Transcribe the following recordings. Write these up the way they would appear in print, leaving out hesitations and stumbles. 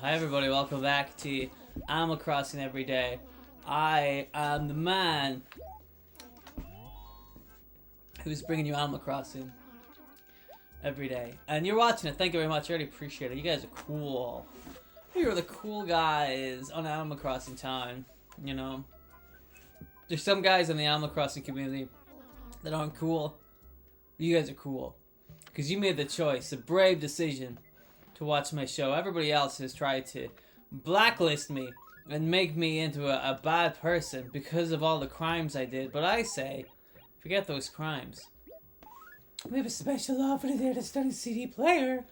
Hi everybody, welcome back to Animal Crossing Every Day. I am the man who's bringing you Animal Crossing every day. And you're watching it, thank you very much, I really appreciate it. You guys are cool. You're the cool guys on Animal Crossing time, you know. There's some guys in the Animal Crossing community that aren't cool. You guys are cool. Because you made the choice, a brave decision to watch my show. Everybody else has tried to blacklist me and make me into a bad person because of all the crimes I did. But I say, forget those crimes. We have a special offer there to start a CD player.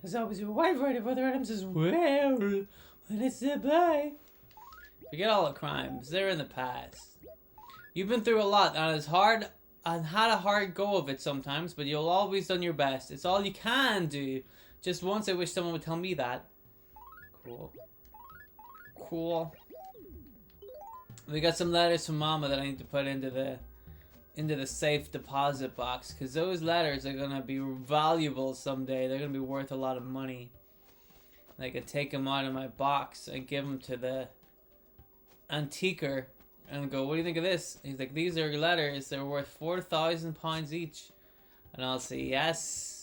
There's always a wide variety of other items as well when it's to buy. Forget all the crimes. They're in the past. You've been through a lot and it's hard and had a hard go of it sometimes, but you'll always done your best. It's all you can do. Just once I wish someone would tell me that. Cool. Cool. We got some letters from Mama that I need to put into the safe deposit box, because those letters are gonna be valuable someday. They're gonna be worth a lot of money. And I could take them out of my box and give them to the antiquer and go, what do you think of this? He's like, these are letters, they're worth £4,000 each. And I'll say, yes.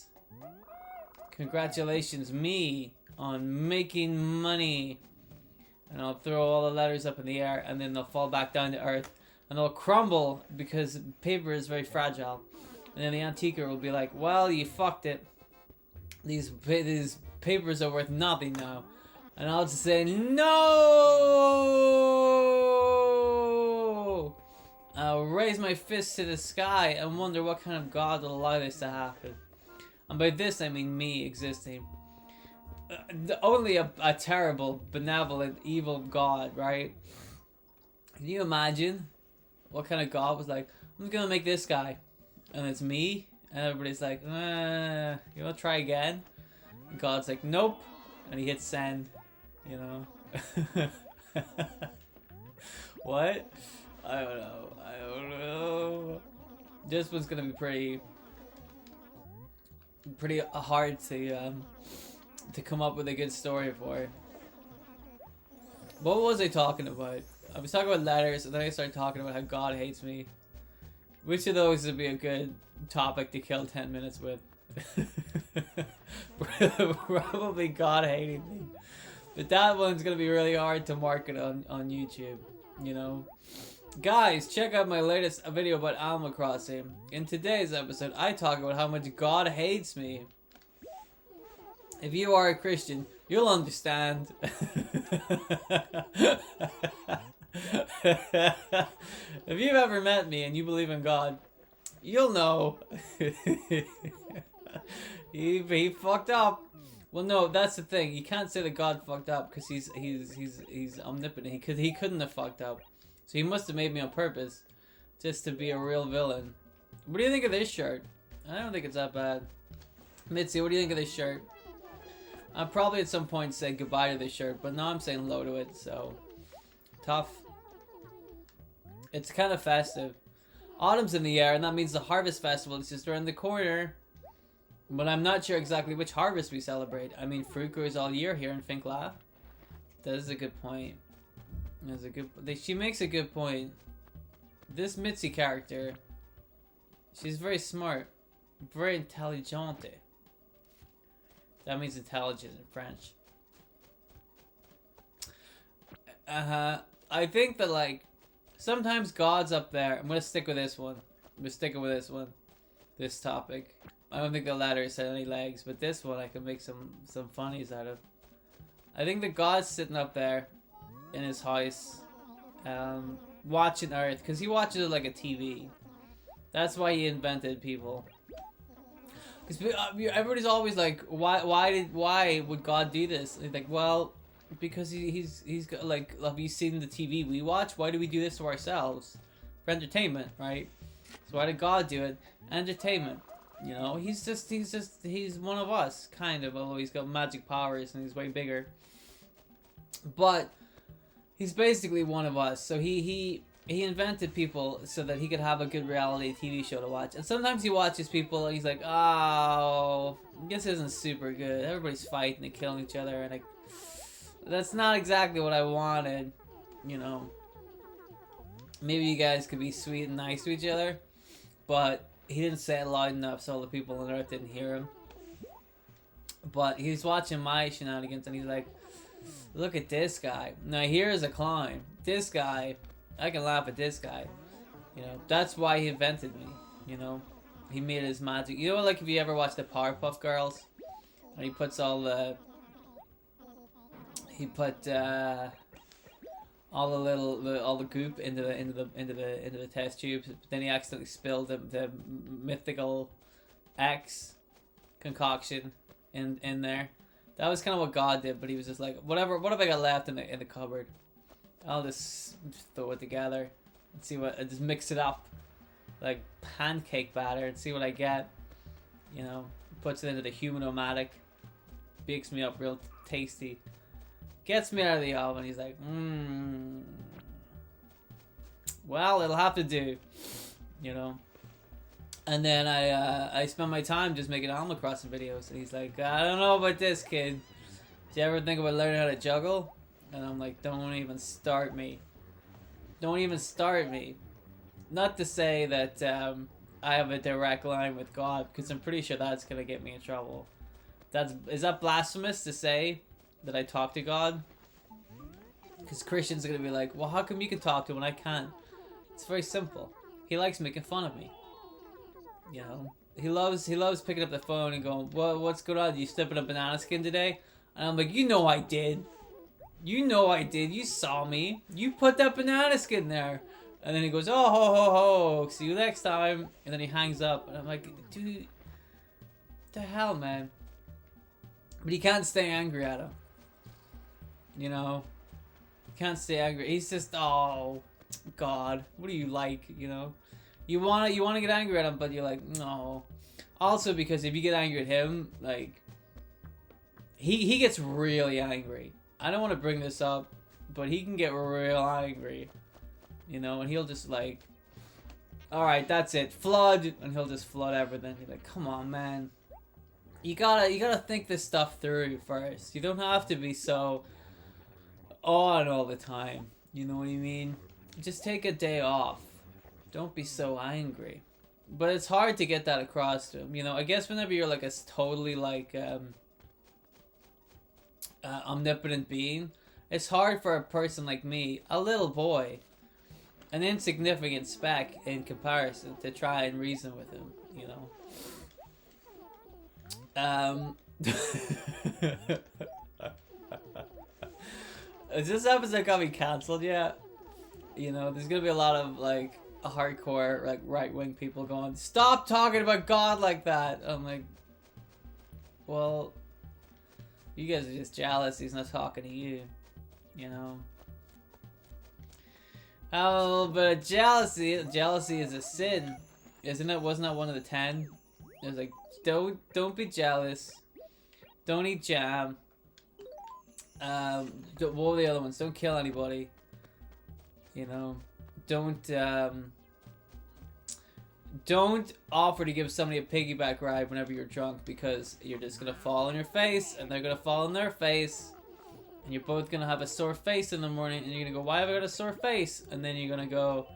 Congratulations me on making money. And I'll throw all the letters up in the air and then they'll fall back down to earth. And they'll crumble because paper is very fragile. And then the antiquer will be like, well, you fucked it. These papers are worth nothing now. And I'll just say, no! I'll raise my fist to the sky and wonder what kind of God will allow this to happen. And by this I mean me existing. Only a terrible, benevolent, evil God, right? Can you imagine what kind of God was like, I'm gonna make this guy, and it's me, and everybody's like, you wanna try again? And God's like, nope, and he hits send, you know? What? I don't know. This one's gonna be pretty hard to come up with a good story for. What was I talking about? I was talking about letters, and then I started talking about how God hates me. Which of those would be a good topic to kill 10 minutes with? Probably God hating me. But that one's gonna be really hard to market on YouTube, you know? Guys, check out my latest video about Animal Crossing. In today's episode, I talk about how much God hates me. If you are a Christian, you'll understand. If you've ever met me and you believe in God, you'll know. he fucked up. Well, no, that's the thing. You can't say that God fucked up because he's omnipotent. He couldn't have fucked up. So he must have made me on purpose, just to be a real villain. What do you think of this shirt? I don't think it's that bad. Mitzi, what do you think of this shirt? I probably at some point said goodbye to this shirt, but now I'm saying hello to it, so... Tough. It's kind of festive. Autumn's in the air, and that means the Harvest Festival is just around the corner. But I'm not sure exactly which harvest we celebrate. I mean, fruit grows all year here in Finkla. That is a good point. She makes a good point. This Mitzi character, she's very smart, very intelligente. That means intelligent in French. I think that, like, sometimes God's up there. I'm gonna stick with this one. This topic. I don't think the letters had any legs, but this one I can make some funnies out of. I think that God's sitting up there in his house, watching Earth, because he watches it like a TV. That's why he invented people. Because everybody's always like, why would God do this? And he's like, well, because he's got, like, have you seen the TV we watch? Why do we do this to ourselves? For entertainment, right? So why did God do it? Entertainment. You know, he's one of us, kind of, although he's got magic powers and he's way bigger. But he's basically one of us. So he invented people so that he could have a good reality TV show to watch. And sometimes he watches people and he's like, oh, this isn't super good. Everybody's fighting and killing each other, and That's not exactly what I wanted, you know. Maybe you guys could be sweet and nice to each other, but he didn't say it loud enough so all the people on Earth didn't hear him. But he's watching my shenanigans and he's like, look at this guy. Now here's a climb. This guy, I can laugh at this guy. You know, that's why he invented me, you know. He made his magic. You know, like if you ever watch the Powerpuff Girls, and he puts all the, all the goop into the test tubes. But then he accidentally spilled the mythical X concoction in there. That was kind of what God did, but he was just like, whatever. What have I got left in the cupboard? I'll just throw it together and see what. Just mix it up like pancake batter and see what I get. You know, puts it into the Human-O-Matic, bakes me up real tasty, gets me out of the oven. He's like, well, it'll have to do, you know. And then I spend my time just making Animal Crossing videos. And he's like, I don't know about this, kid. Did you ever think about learning how to juggle? And I'm like, don't even start me. Don't even start me. Not to say that I have a direct line with God, because I'm pretty sure that's going to get me in trouble. Is that blasphemous to say that I talk to God? Because Christians are going to be like, well, how come you can talk to him when I can't? It's very simple. He likes making fun of me. You know, he loves picking up the phone and going, what's going on? You stepping a banana skin today? And I'm like, you know I did. You know I did. You saw me. You put that banana skin there. And then he goes, oh, ho, ho, ho. See you next time. And then he hangs up. And I'm like, dude, what the hell, man? But he can't stay angry at him. You know? Can't stay angry. He's just, oh, God. What do you like, you know? You wanna get angry at him, but you're like, no. Also, because if you get angry at him, like, he gets really angry. I don't want to bring this up, but he can get real angry. You know, and he'll just like, alright, that's it, flood, and he'll just flood everything. You're like, come on, man. You gotta think this stuff through first. You don't have to be so on all the time. You know what I mean? Just take a day off. Don't be so angry. But it's hard to get that across to him. You know, I guess whenever you're like a totally like omnipotent being, it's hard for a person like me, a little boy, an insignificant speck in comparison, to try and reason with him, you know. Is this episode gonna be cancelled yet? You know, there's gonna be a lot of like hardcore like right-wing people going, stop talking about God like that. I'm like, well, you guys are just jealous he's not talking to you, you know. Have a little bit of jealousy. Jealousy is a sin, isn't it? Wasn't that one of the 10? It was like, don't be jealous, don't eat jam, what were the other ones? Don't kill anybody, you know. Don't offer to give somebody a piggyback ride whenever you're drunk, because you're just gonna fall on your face and they're gonna fall on their face, and you're both gonna have a sore face in the morning, and you're gonna go, why have I got a sore face? And then you're gonna go,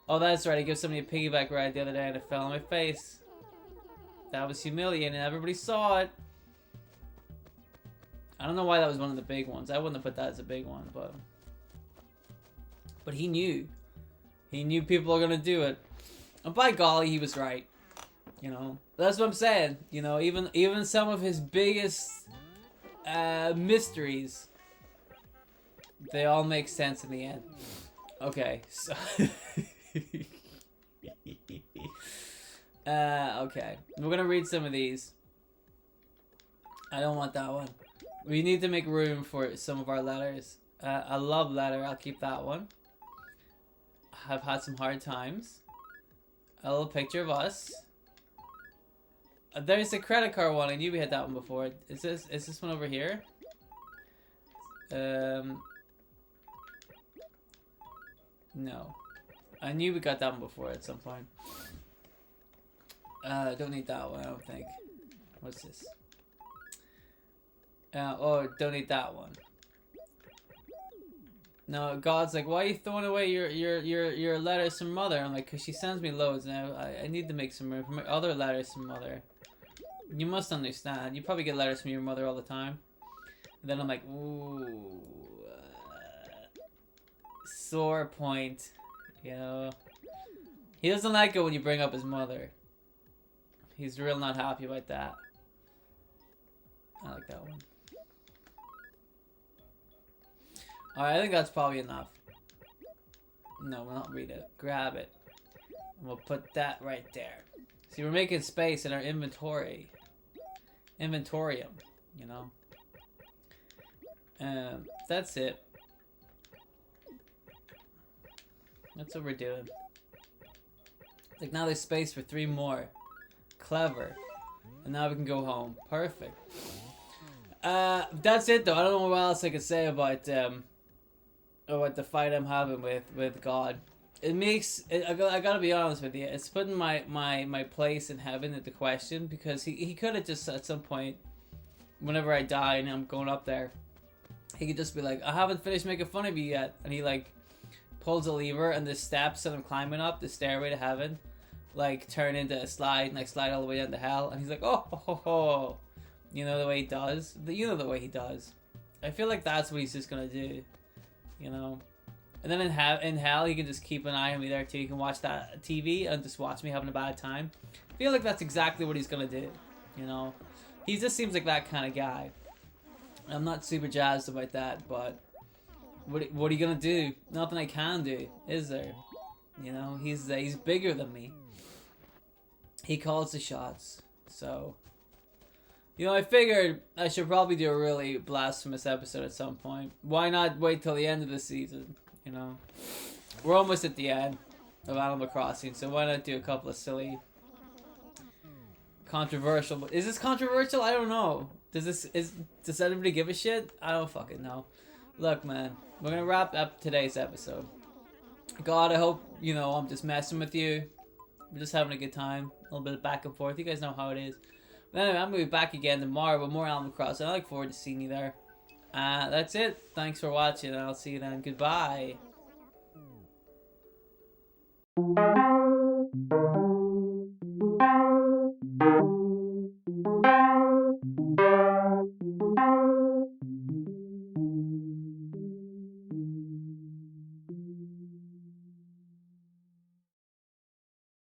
oh, that's right, I gave somebody a piggyback ride the other day and it fell on my face. That was humiliating, everybody saw it. I don't know why that was one of the big ones. I wouldn't have put that as a big one, but he knew. He knew people are gonna do it. And by golly, he was right. You know, that's what I'm saying. You know, even some of his biggest mysteries, they all make sense in the end. Okay, so okay, we're gonna read some of these. I don't want that one. We need to make room for some of our letters. A love letter, I'll keep that one. I've had some hard times. A little picture of us. There's a credit card one. I knew we had that one before. Is this one over here? No. I knew we got that one before at some point. Don't need that one, I don't think. What's this? Oh, don't need that one. No, God's like, why are you throwing away your letters from Mother? I'm like, because she sends me loads now. I need to make some room for my other letters from Mother. You must understand. You probably get letters from your mother all the time. And then I'm like, ooh, sore point. You know, he doesn't like it when you bring up his mother. He's real not happy about that. I like that one. Alright, I think that's probably enough. No, we'll not read it. Grab it. And we'll put that right there. See, we're making space in our inventory. Inventorium, you know? That's it. That's what we're doing. Like, now there's space for 3 more. Clever. And now we can go home. Perfect. That's it though. I don't know what else I could say about the fight I'm having with God. It makes I gotta be honest with you. It's putting my place in heaven into question, because he could have just at some point, whenever I die and I'm going up there, he could just be like, I haven't finished making fun of you yet, and he like pulls a lever and the steps that I'm climbing up the stairway to heaven like turn into a slide and like slide all the way down to hell, and he's like, oh ho, ho, ho. You know the way he does? You know the way he does. I feel like that's what he's just gonna do. You know? And then in hell, he can just keep an eye on me there too. He can watch that TV and just watch me having a bad time. I feel like that's exactly what he's gonna do. You know? He just seems like that kind of guy. I'm not super jazzed about that, but what are you gonna do? Nothing I can do, is there? You know? He's bigger than me. He calls the shots. So... You know, I figured I should probably do a really blasphemous episode at some point. Why not wait till the end of the season, you know? We're almost at the end of Animal Crossing, so why not do a couple of silly, controversial... Is this controversial? I don't know. Does anybody give a shit? I don't fucking know. Look, man, we're gonna wrap up today's episode. God, I hope, you know, I'm just messing with you. We're just having a good time. A little bit of back and forth. You guys know how it is. But anyway, I'm going to be back again tomorrow with more Animal Crossing. I look forward to seeing you there. That's it. Thanks for watching, and I'll see you then. Goodbye.